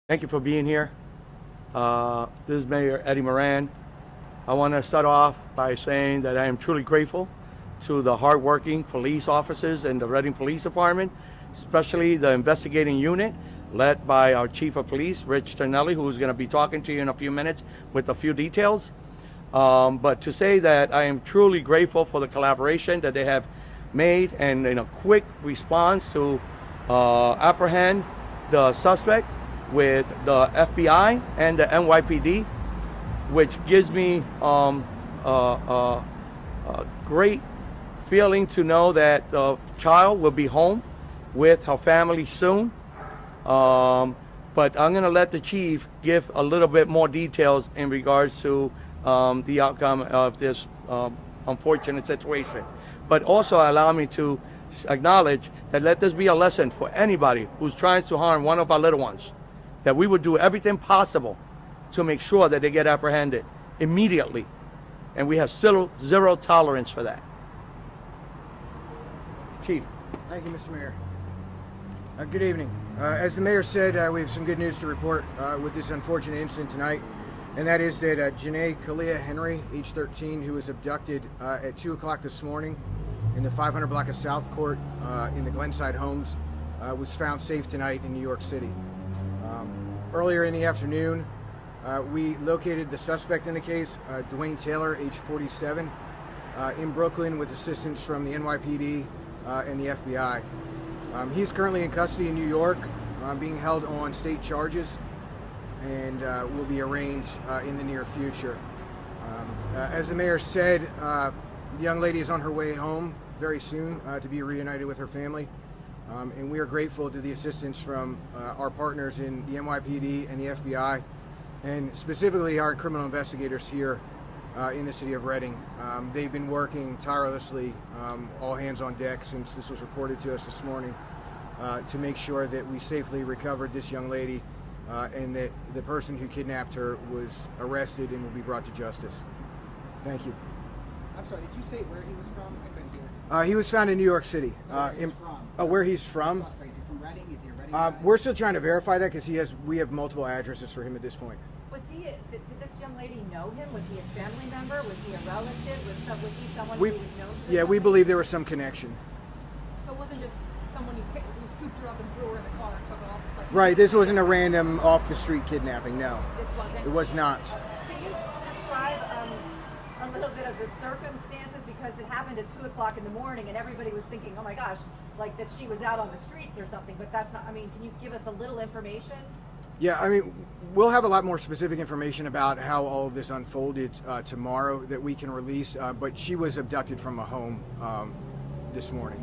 Thank you for being here. This is Mayor Eddie Moran. I want to start off by saying that I am truly grateful to the hardworking police officers in the Reading Police Department, especially the investigating unit led by our Chief of Police, Rich Ternelli, who's going to be talking to you in a few minutes with a few details. But to say that I am truly grateful for the collaboration that they have made and in a quick response to apprehend the suspect with the FBI and the NYPD, which gives me a great feeling to know that the child will be home with her family soon. But I'm going to let the chief give a little bit more details in regards to the outcome of this unfortunate situation. But also allow me to acknowledge that let this be a lesson for anybody who's trying to harm one of our little ones, that we would do everything possible to make sure that they get apprehended immediately. And we have zero tolerance for that. Chief. Thank you, Mr. Mayor. Good evening. As the mayor said, we have some good news to report with this unfortunate incident tonight, and that is that Janae Kalia Henry, age 13, who was abducted at 2 o'clock this morning in the 500 block of South Court in the Glenside Homes, was found safe tonight in New York City. Earlier in the afternoon, we located the suspect in the case, Dwayne Taylor, age 47, in Brooklyn with assistance from the NYPD and the FBI. He's currently in custody in New York, being held on state charges, and will be arraigned in the near future. As the mayor said, the young lady is on her way home very soon to be reunited with her family. And we are grateful to the assistance from our partners in the NYPD and the FBI, and specifically our criminal investigators here in the city of Reading. They've been working tirelessly, all hands on deck, since this was reported to us this morning, to make sure that we safely recovered this young lady and that the person who kidnapped her was arrested and will be brought to justice. Thank you. I'm sorry, did you say where he was from? I couldn't hear. He was found in New York City. Where he's from? Where he's from? Is he from Reading? Is he a Reading guy? We're still trying to verify that because we have multiple addresses for him at this point. Was he? Did this young lady know him? Was he a family member? Was he a relative? Was he someone who was known to Yeah, we believe there was some connection. So it wasn't just someone who scooped her up and threw her in the car and took off? Like, Right, this wasn't a random off-the-street kidnapping, no. This wasn't? It was not. Can you describe a little bit of the circumstances? Because it happened at 2 o'clock in the morning and everybody was thinking, oh my gosh, like that she was out on the streets or something, but that's not, I mean, can you give us a little information? Yeah, I mean, we'll have a lot more specific information about how all of this unfolded tomorrow that we can release, but she was abducted from a home this morning.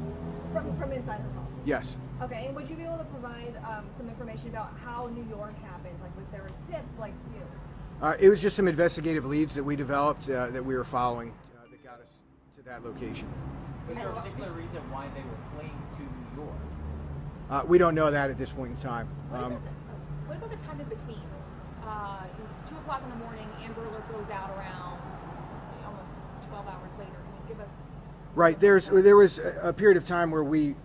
From inside her home? Yes. Okay, and would you be able to provide some information about how New York happened? Like, was there a tip, like, It was just some investigative leads that we developed that we were following that got us to that location. Was there a particular reason why they were fleeing to New York? We don't know that at this point in time. What about the time in between? It was 2 o'clock in the morning, Amber Alert goes out around almost 12 hours later. Can you give us... Right, there was a period of time where we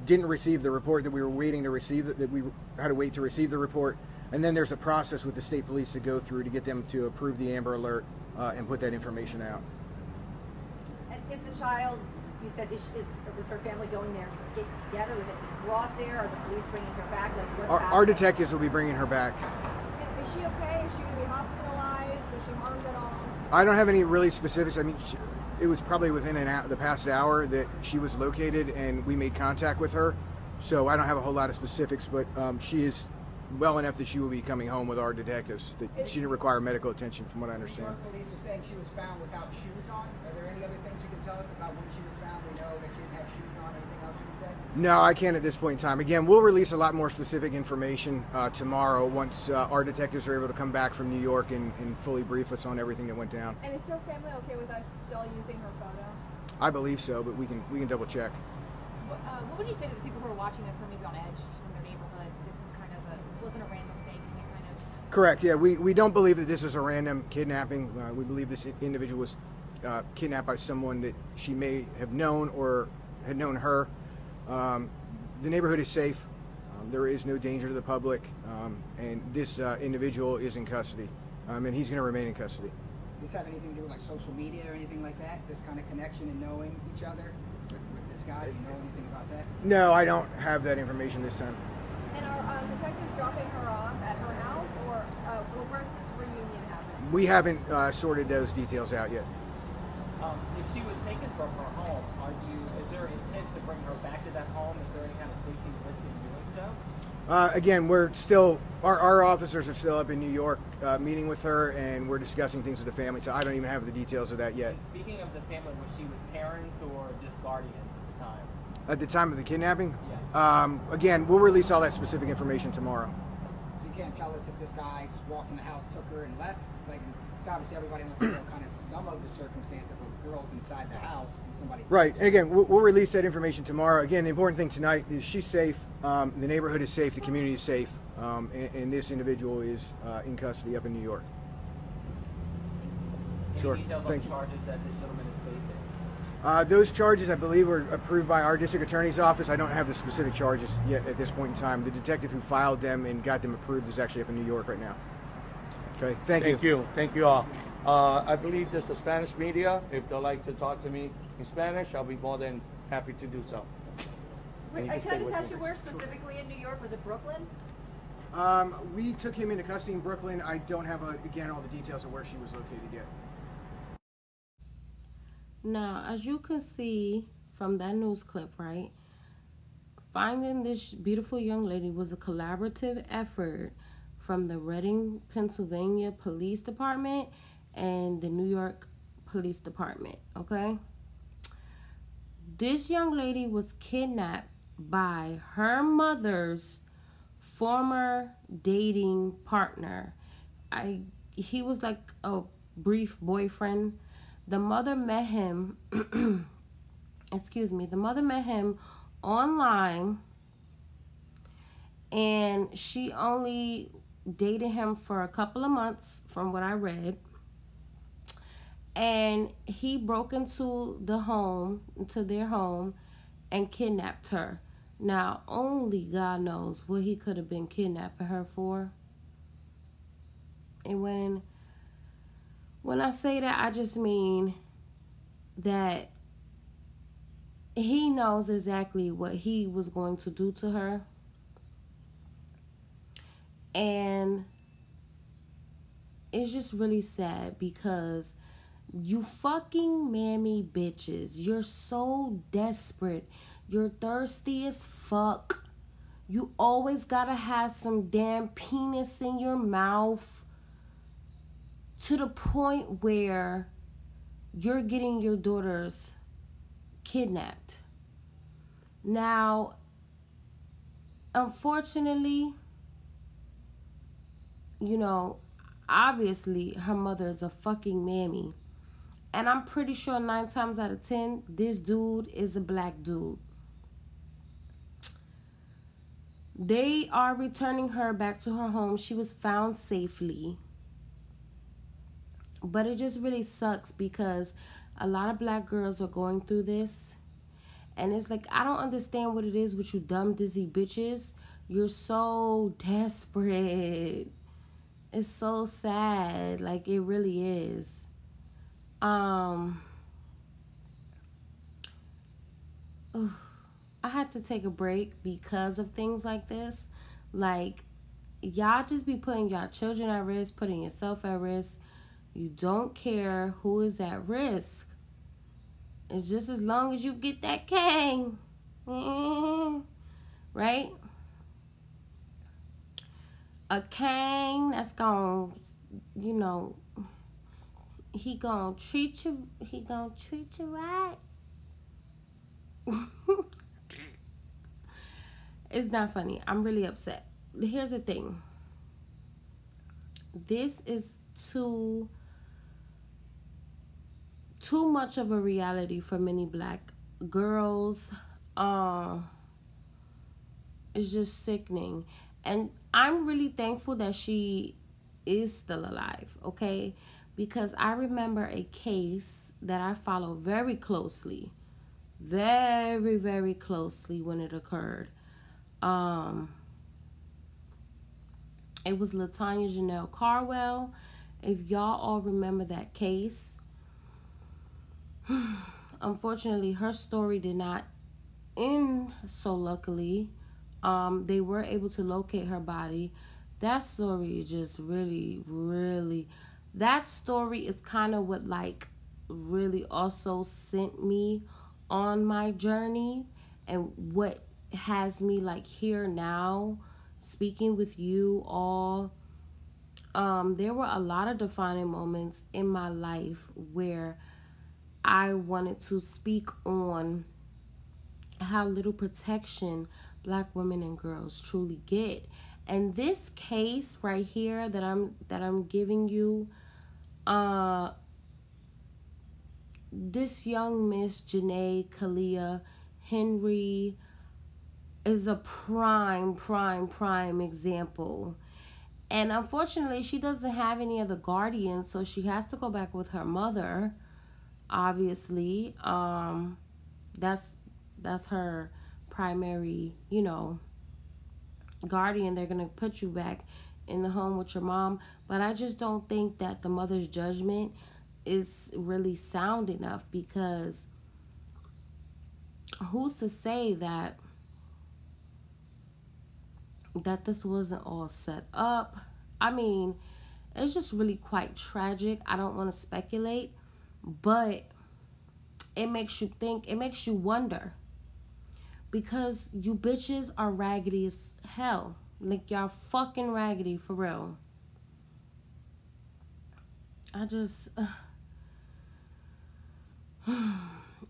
didn't receive the report, that we were waiting to receive it, that we had to wait to receive the report, and then there's a process with the state police to go through to get them to approve the Amber Alert and put that information out. And is the child, you said, was her family going there to get her? Was it brought there? Are the police bringing her back? Like, what's happening? Our detectives will be bringing her back. Is she okay? Is she going to be hospitalized? Was she harmed at all? I don't have any really specifics. I mean, it was probably within the past hour that she was located and we made contact with her. So I don't have a whole lot of specifics, but she is well enough that she will be coming home with our detectives. That she didn't require medical attention, from what I understand. New York police are saying she was found without shoes on. Are there any other things you can tell us about when she was found? We know that she didn't have shoes on. Anything else you can say? No, I can't at this point in time. Again, we'll release a lot more specific information tomorrow once our detectives are able to come back from New York and fully brief us on everything that went down. And is her family okay with us still using her photo? I believe so, but we can double check. What would you say to the people who are watching this who are maybe on edge from their neighborhood? This wasn't a random thing. Can you kind of... Correct. Yeah, we don't believe that this is a random kidnapping. We believe this individual was kidnapped by someone that she may have known or had known her. The neighborhood is safe. There is no danger to the public, and this individual is in custody, and he's going to remain in custody. Does this have anything to do with like social media or anything like that? This kind of connection and knowing each other with this guy? Do you know anything about that? No, I don't have that information this time. And are detectives dropping her off at her house, or where's this reunion happening? We haven't sorted those details out yet. If she was taken from her home, is there intent to bring her back to that home? Is there any kind of safety risk in doing so? Again, we're still, our officers are still up in New York meeting with her, and we're discussing things with the family, so I don't even have the details of that yet. And speaking of the family, was she with parents or just guardians at the time? At the time of the kidnapping? Yes. Again, we'll release all that specific information tomorrow. So you can't tell us if this guy just walked in the house, took her, and left? Like, it's obviously everybody wants to know kind of some of the circumstance of a girl's inside the house and somebody... Right, and again, we'll release that information tomorrow. Again, the important thing tonight is she's safe, the neighborhood is safe, the community is safe, and this individual is in custody up in New York. Any details on Thank the you. charges that this gentleman is facing? Those charges, I believe, were approved by our district attorney's office. I don't have the specific charges yet at this point in time. The detective who filed them and got them approved is actually up in New York right now. Okay, thank you. Thank you all. I believe this is Spanish media. If they'd like to talk to me in Spanish, I'll be more than happy to do so. And you Can can I stay just with ask me. you where specifically in New York? Was it Brooklyn? We took him into custody in Brooklyn. I don't have, again, all the details of where she was located yet. Now, as you can see from that news clip, right, finding this beautiful young lady was a collaborative effort from the Reading, Pennsylvania Police Department and the New York Police Department, okay? This young lady was kidnapped by her mother's former dating partner. He was like a brief boyfriend. The mother met him, the mother met him online, and she only dated him for a couple of months from what I read. And he broke into their home, and kidnapped her. Now, only God knows what he could have been kidnapping her for. And when I say that, I just mean that he knows exactly what he was going to do to her. And it's just really sad because you fucking mammy bitches, you're so desperate. You're thirsty as fuck. You always gotta have some damn penis in your mouth, to the point where you're getting your daughters kidnapped. Now, unfortunately, you know, obviously her mother is a fucking mammy. And I'm pretty sure 9 times out of 10, this dude is a black dude. They are returning her back to her home. She was found safely. But it just really sucks because a lot of black girls are going through this. And it's like, I don't understand what it is with you dumb, dizzy bitches. You're so desperate. It's so sad. Like, it really is. I had to take a break because of things like this. Like, y'all just be putting y'all children at risk, putting yourself at risk. You don't care who is at risk. It's just as long as you get that cane. Right? A cane that's gonna, you know, he gonna treat you right. It's not funny. I'm really upset. Here's the thing. This is too much of a reality for many black girls. It's just sickening. And I'm really thankful that she is still alive, okay? Because I remember a case that I followed very closely. Very, very closely when it occurred. It was Latanya Janelle Carwell. If y'all all remember that case, unfortunately, her story did not end so luckily. They were able to locate her body. That story just really, that story is kind of what like really also sent me on my journey, and what has me like here now speaking with you all. There were a lot of defining moments in my life where I wanted to speak on how little protection Black women and girls truly get. And this case right here that I'm giving you, this young Miss Janae Kalia Henry is a prime example. And unfortunately, she doesn't have any other guardians, so she has to go back with her mother. Obviously, that's her primary, you know, guardian. They're gonna put you back in the home with your mom, but I just don't think that the mother's judgment is really sound enough, because who's to say that this wasn't all set up? I mean, it's just really quite tragic. I don't want to speculate, but it makes you think, it makes you wonder, because you bitches are raggedy as hell. Like, y'all fucking raggedy for real. I just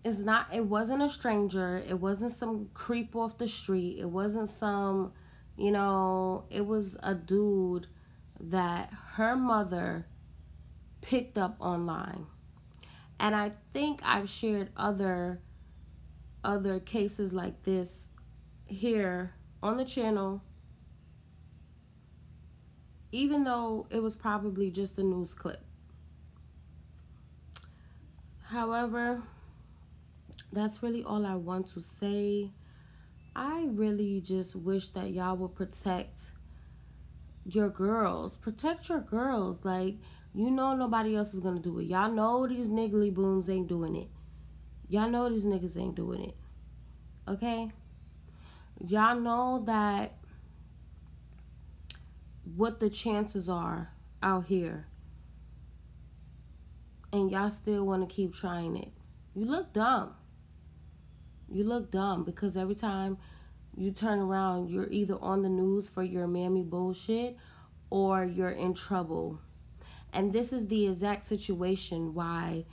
it wasn't a stranger. It wasn't some creep off the street. It wasn't some, you know, it was a dude that her mother picked up online. And I think I've shared other cases like this here on the channel, even though it was probably just a news clip. However, that's really all I want to say. I really just wish that y'all would protect your girls. Protect your girls. Like, you know nobody else is going to do it. Y'all know these niggly booms ain't doing it. Y'all know these niggas ain't doing it. Okay? Y'all know that what the chances are out here, and y'all still want to keep trying it. You look dumb. You look dumb, because every time you turn around, you're either on the news for your mammy bullshit, or you're in trouble. And this is the exact situation why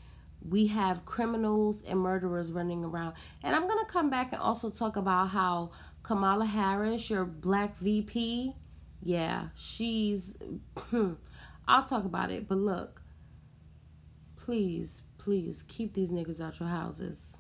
we have criminals and murderers running around. And I'm going to come back and also talk about how Kamala Harris, your Black VP, yeah, she's, I'll talk about it. But look, please keep these niggas out your houses.